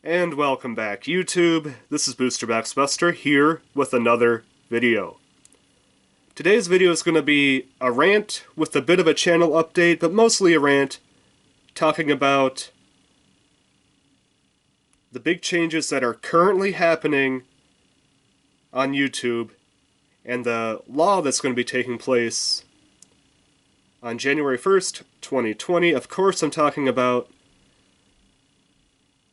And welcome back, YouTube. This is Booster Buster here with another video. Today's video is going to be a rant with a bit of a channel update, but mostly a rant talking about the big changes that are currently happening on YouTube and the law that's going to be taking place on January 1st, 2020. Of course, I'm talking about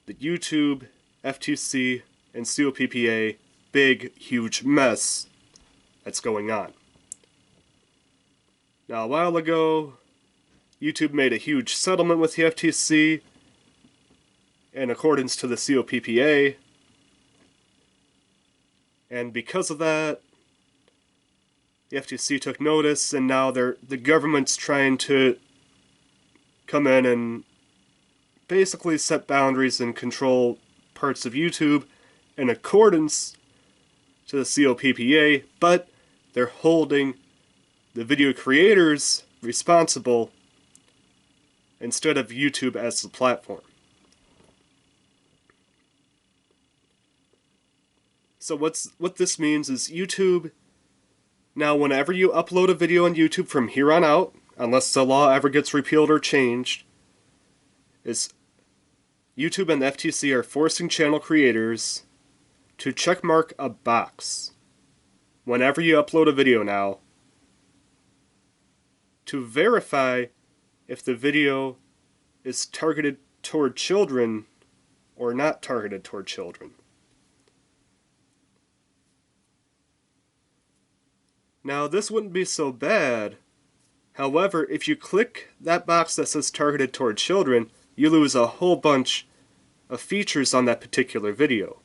the YouTube, FTC, and COPPA big, huge mess that's going on. Now, a while ago, YouTube made a huge settlement with the FTC in accordance to the COPPA, and because of that, the FTC took notice, and now the government's trying to come in and basically set boundaries and control parts of YouTube in accordance to the COPPA, but they're holding the video creators responsible instead of YouTube as the platform. So what this means is YouTube, now whenever you upload a video on YouTube from here on out, unless the law ever gets repealed or changed, is YouTube and the FTC are forcing channel creators to checkmark a box whenever you upload a video now to verify if the video is targeted toward children or not targeted toward children. Now, this wouldn't be so bad. However, if you click that box that says targeted toward children, you lose a whole bunch of features on that particular video.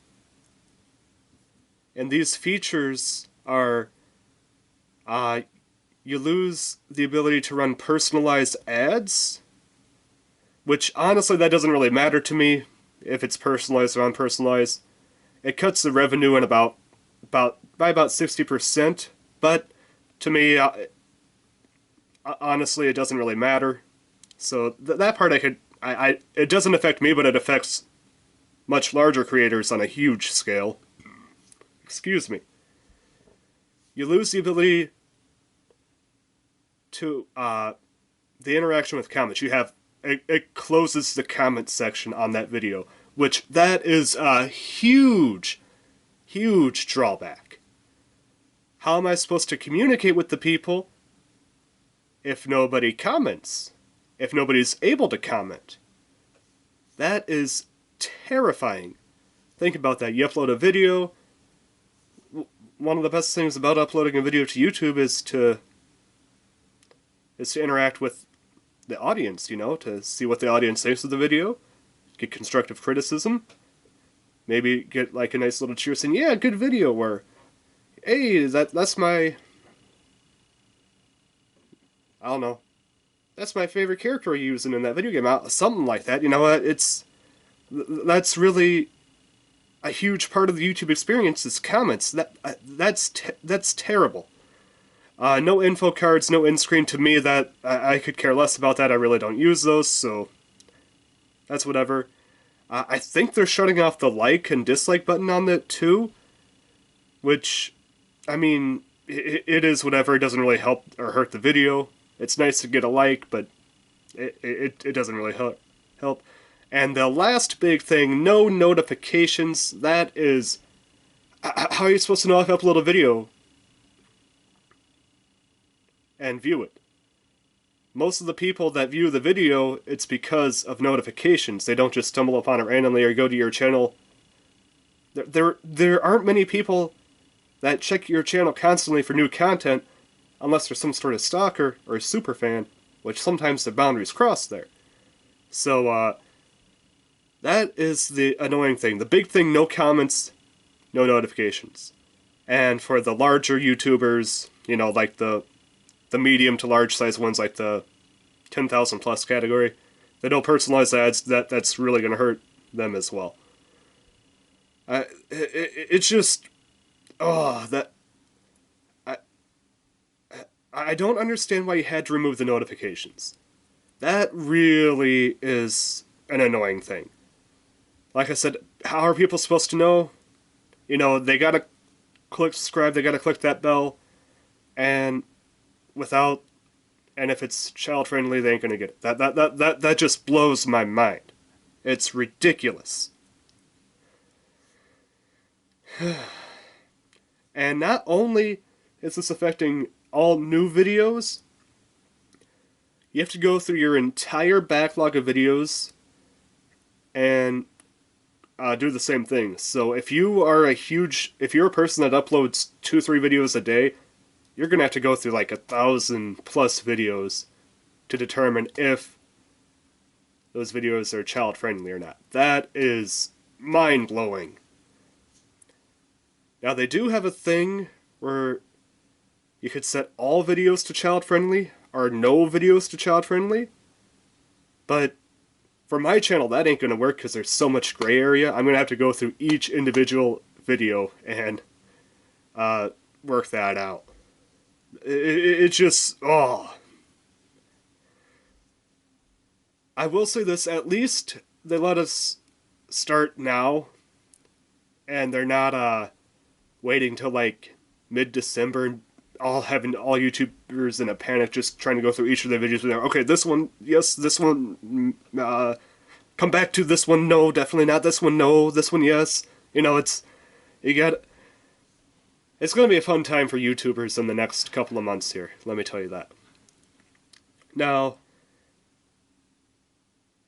And these features are, you lose the ability to run personalized ads, which honestly that doesn't really matter to me if it's personalized or unpersonalized. It cuts the revenue in by about 60%, but to me, honestly, it doesn't really matter. So that part it doesn't affect me, but it affects much larger creators on a huge scale. Excuse me. You lose the ability to, the interaction with comments. You have, it closes the comment section on that video, which that is a huge, huge drawback. How am I supposed to communicate with the people if nobody comments? If nobody's able to comment? That is terrifying. Think about that. You upload a video. One of the best things about uploading a video to YouTube is to interact with the audience, you know, to see what the audience thinks of the video, get constructive criticism, maybe get like a nice little cheer saying, yeah, good video, or hey, that's my, I don't know, that's my favorite character you're using in that video game, something like that. You know what, that's really a huge part of the YouTube experience is comments. That's terrible. No info cards, no end screen. To me, that I could care less about that. I really don't use those, so that's whatever. I think they're shutting off the like and dislike button on that too, which, I mean, it is whatever. It doesn't really help or hurt the video. It's nice to get a like, but it doesn't really help. And the last big thing, no notifications. That is, how are you supposed to know if I upload a video and view it? Most of the people that view the video, it's because of notifications. They don't just stumble upon it randomly or go to your channel. There aren't many people that check your channel constantly for new content unless there's some sort of stalker or a super fan, which sometimes the boundaries cross there. So, that is the annoying thing. The big thing, no comments, no notifications. And for the larger YouTubers, you know, like the medium to large size ones, like the 10,000 plus category, they don't personalize ads, that's really going to hurt them as well. It's just, I don't understand why you had to remove the notifications. That really is an annoying thing. like I said, how are people supposed to know? You know, they gotta click subscribe, they gotta click that bell, and without, and if it's child friendly, they ain't gonna get it. That just blows my mind. It's ridiculous. And not only is this affecting all new videos, you have to go through your entire backlog of videos and do the same thing. So if you're a person that uploads 2-3 videos a day, you're gonna have to go through like 1,000 plus videos to determine if those videos are child friendly or not. That is mind blowing. Now they do have a thing where you could set all videos to child friendly or no videos to child friendly, but for my channel that ain't gonna work because there's so much gray area. I'm gonna have to go through each individual video and work that out. It's just, oh. I will say this, at least they let us start now, and they're not waiting till like mid-December and having all YouTubers in a panic just trying to go through each of their videos. Okay, this one, yes, this one, come back to this one, no, definitely not this one, no, this one, yes. You know, it's going to be a fun time for YouTubers in the next couple of months here, let me tell you that. Now,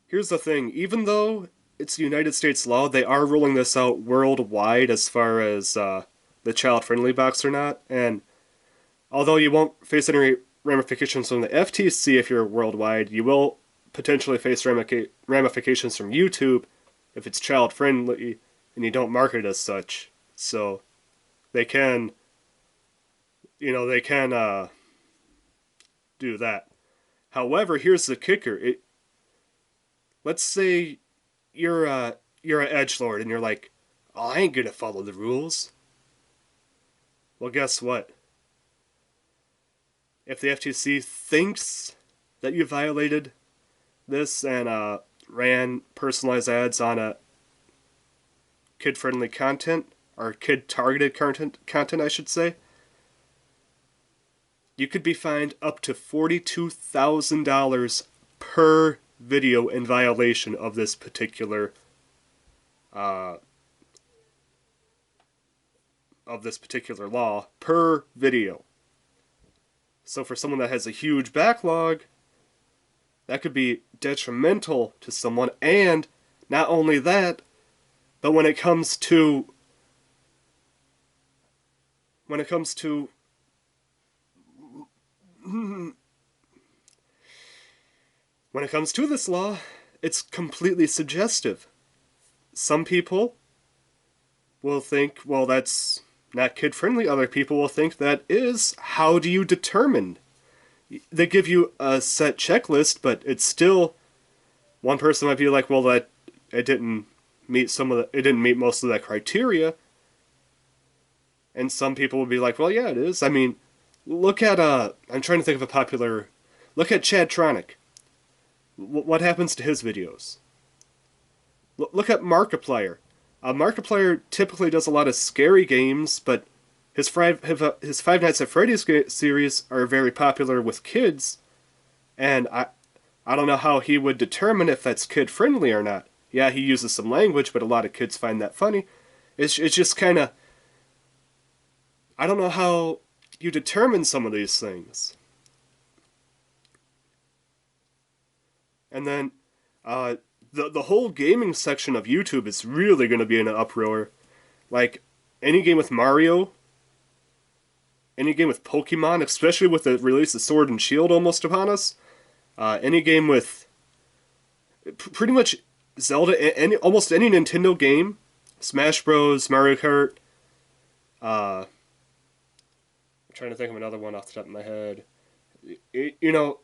here's the thing, even though it's United States law, they are rolling this out worldwide as far as the child-friendly box or not, and although you won't face any ramifications from the FTC if you're worldwide, you will potentially face ramifications from YouTube if it's child-friendly and you don't market it as such. So they can, do that. However, here's the kicker. Let's say you're an edgelord and you're like, oh, I ain't gonna follow the rules. Well, guess what? If the FTC thinks that you violated this and ran personalized ads on a kid-friendly content, or kid-targeted content, I should say, you could be fined up to $42,000 per video in violation of this particular law per video. So for someone that has a huge backlog, that could be detrimental to someone. And not only that, but when it comes to this law, it's completely suggestive. Some people will think, well, that's not kid-friendly. Other people will think that is. How do you determine? They give you a set checklist, but it's still, one person might be like, well, that it didn't meet most of that criteria. And some people will be like, well, yeah, it is. I mean, look at I'm trying to think of a popular. Look at Chadtronic. What happens to his videos? Look at Markiplier. Markiplier typically does a lot of scary games, but his Five Nights at Freddy's series are very popular with kids, and I don't know how he would determine if that's kid-friendly or not. Yeah, he uses some language, but a lot of kids find that funny. It's just kind of, I don't know how you determine some of these things. And then, the whole gaming section of YouTube is really going to be in an uproar. Like, any game with Mario, any game with Pokemon, especially with the release of Sword and Shield almost upon us, any game with pretty much Zelda, almost any Nintendo game, Smash Bros, Mario Kart, I'm trying to think of another one off the top of my head. You know,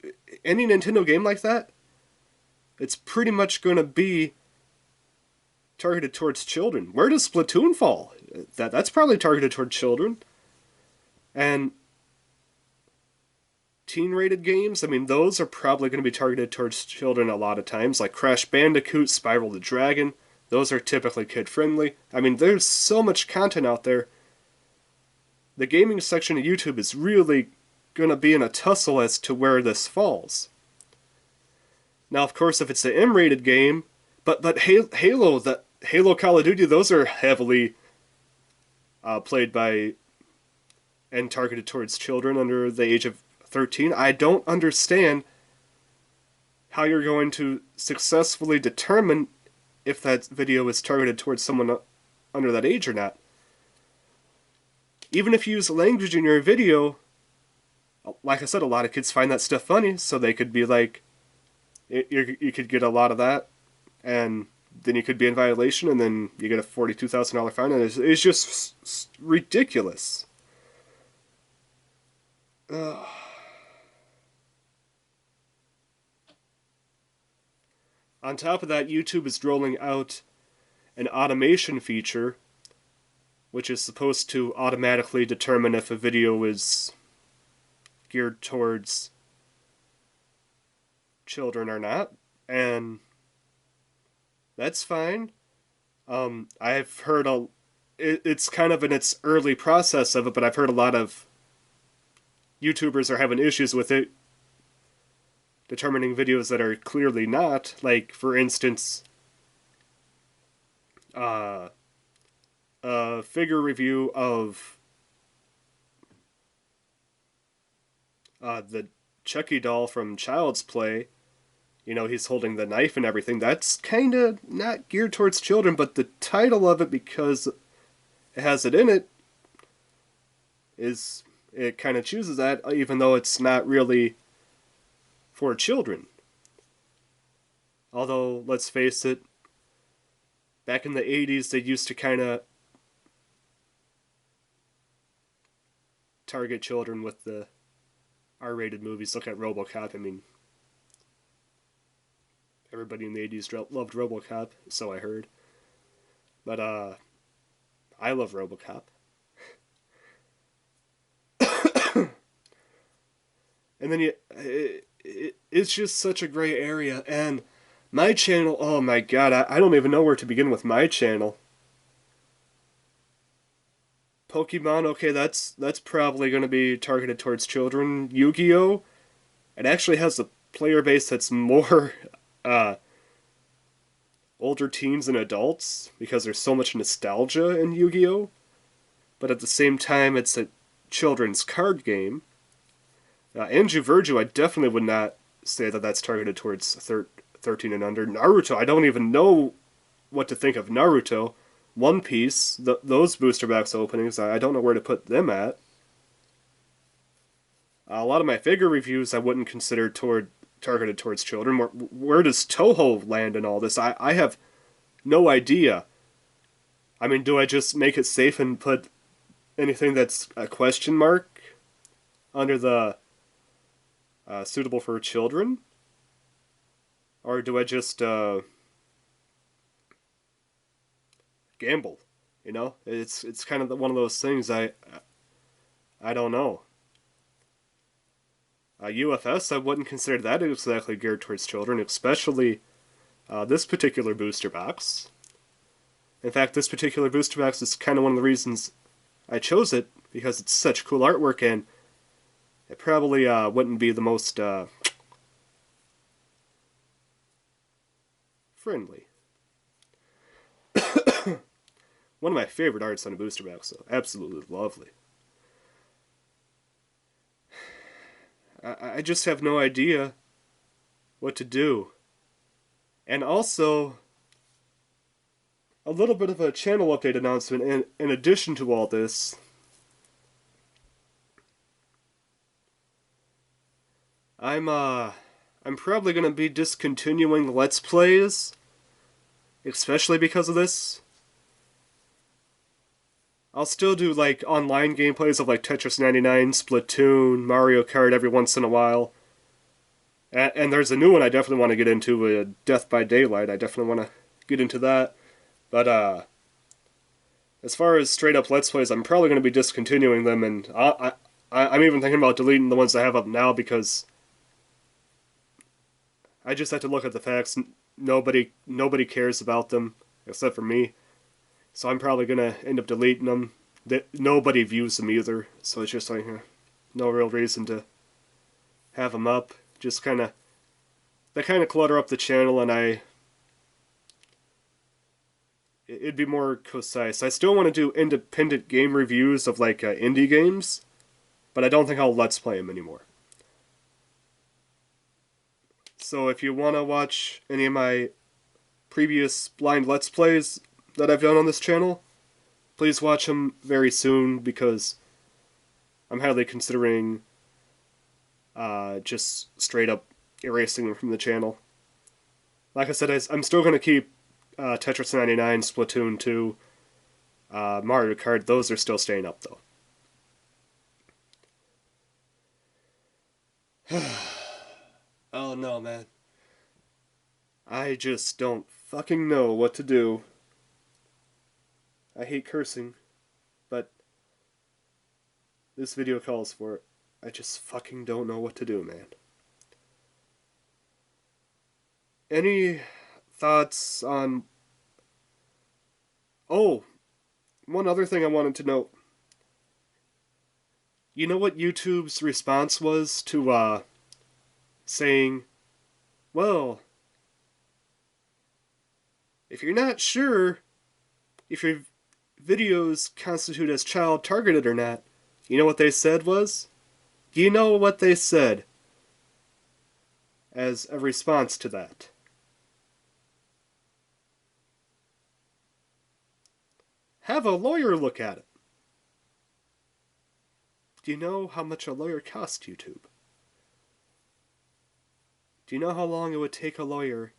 any Nintendo game like that, it's pretty much going to be targeted towards children. Where does Splatoon fall? That's probably targeted towards children. And teen-rated games, I mean, those are probably going to be targeted towards children a lot of times, like Crash Bandicoot, Spyro the Dragon. Those are typically kid-friendly. I mean, there's so much content out there. The gaming section of YouTube is really going to be in a tussle as to where this falls. Now, of course, if it's an M-rated game, but Halo, the Halo, Call of Duty, those are heavily played by and targeted towards children under the age of 13. I don't understand how you're going to successfully determine if that video is targeted towards someone under that age or not. Even if you use language in your video, like I said, a lot of kids find that stuff funny, so they could be like, you could get a lot of that, and then you could be in violation, and then you get a $42,000 fine, and it's just ridiculous. On top of that, YouTube is rolling out an automation feature, which is supposed to automatically determine if a video is geared towards children or not, and that's fine. I've heard it's kind of in its early process of it, but I've heard a lot of YouTubers are having issues with it determining videos that are clearly not. Like, for instance, a figure review of the Chucky doll from Child's Play. You know, he's holding the knife and everything. That's kind of not geared towards children, but the title of it, because it has it in it, it kind of chooses that, even though it's not really for children. Although, let's face it, back in the 80s, they used to kind of target children with the R-rated movies. Look at RoboCop. I mean, everybody in the 80s loved RoboCop, so I heard. But, I love RoboCop. And then it's just such a gray area. And my channel, oh my god, I don't even know where to begin with my channel. Pokemon, okay, that's probably going to be targeted towards children. Yu-Gi-Oh! It actually has a player base that's more older teens and adults, because there's so much nostalgia in Yu-Gi-Oh! But at the same time, it's a children's card game. Anju Verju, I definitely would not say that that's targeted towards 13 and under. Naruto, I don't even know what to think of Naruto. One Piece, those booster box openings, I don't know where to put them at. A lot of my figure reviews I wouldn't consider targeted towards children. Where does Toho land in all this? I have no idea. I mean, do I just make it safe and put anything that's a question mark under the suitable for children? Or do I just gamble? You know, it's kind of one of those things. I don't know. UFS, I wouldn't consider that exactly geared towards children, especially this particular booster box. In fact, this particular booster box is kind of one of the reasons I chose it, because it's such cool artwork, and it probably wouldn't be the most friendly. One of my favorite arts on a booster box, though. Absolutely lovely. I just have no idea what to do. And also, a little bit of a channel update announcement in addition to all this. I'm probably going to be discontinuing Let's Plays, especially because of this. I'll still do, like, online gameplays of, like, Tetris 99, Splatoon, Mario Kart every once in a while. And there's a new one I definitely want to get into, Death by Daylight. I definitely want to get into that. But, as far as straight-up Let's Plays, I'm probably going to be discontinuing them, and I'm even thinking about deleting the ones I have up now, because I just have to look at the facts. Nobody cares about them. except for me. So I'm probably gonna end up deleting them. Nobody views them either, so it's just like no real reason to have them up. Just they kind of clutter up the channel, and it'd be more concise. I still want to do independent game reviews of like indie games, but I don't think I'll let's play them anymore. So if you want to watch any of my previous blind let's plays that I've done on this channel, please watch them very soon, because I'm highly considering just straight up erasing them from the channel. Like I said, I'm still going to keep Tetris 99, Splatoon 2, Mario Kart. Those are still staying up, though. Oh no, man. I just don't fucking know what to do. I hate cursing, but this video calls for it. I just fucking don't know what to do, man. Any thoughts on... Oh, one other thing I wanted to note. You know what YouTube's response was to, saying, well, if you're not sure if your videos constitute as child targeted or not, you know what they said was? You know what they said as a response to that? Have a lawyer look at it. Do you know how much a lawyer costs YouTube? Do you know how long it would take a lawyer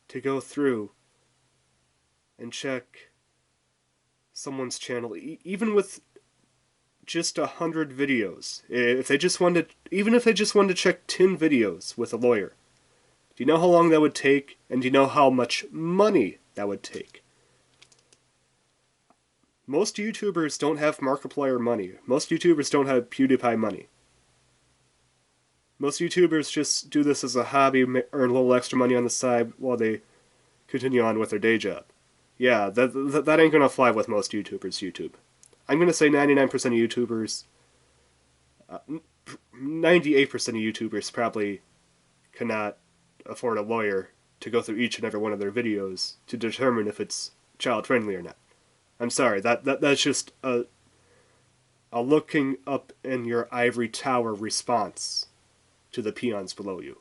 to go through and check someone's channel, even with just 100 videos? If they just wanted, even if they just wanted to check 10 videos with a lawyer, do you know how long that would take? And do you know how much money that would take? Most YouTubers don't have Markiplier money. Most YouTubers don't have PewDiePie money. Most YouTubers just do this as a hobby, earn a little extra money on the side while they continue on with their day job. Yeah, that ain't gonna fly with most YouTubers' YouTube. I'm gonna say 99% of YouTubers, 98% of YouTubers probably cannot afford a lawyer to go through each and every one of their videos to determine if it's child-friendly or not. I'm sorry, that's just a looking up in your ivory tower response to the peons below you.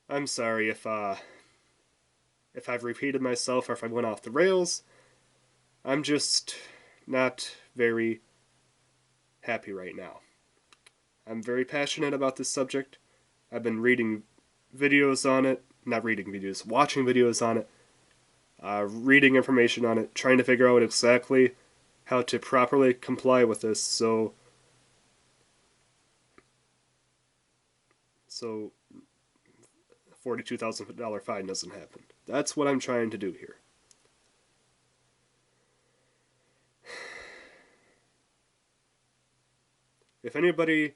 I'm sorry if I've repeated myself or if I went off the rails. I'm just not very happy right now. I'm very passionate about this subject. I've been reading videos on it, not reading videos, watching videos on it, reading information on it, trying to figure out exactly how to properly comply with this so $42,000 fine doesn't happen. That's what I'm trying to do here. If anybody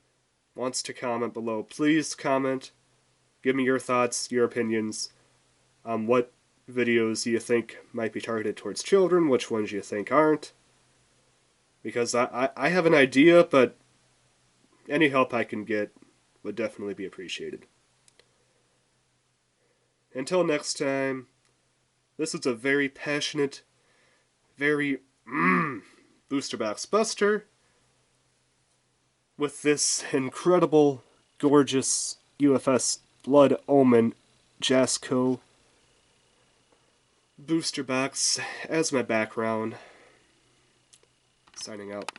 wants to comment below, please comment. Give me your thoughts, your opinions on what videos you think might be targeted towards children, which ones you think aren't. Because I have an idea, but any help I can get would definitely be appreciated. Until next time, this is a very passionate, very booster box buster with this incredible, gorgeous UFS Blood Omen Jasco booster box as my background. Signing out.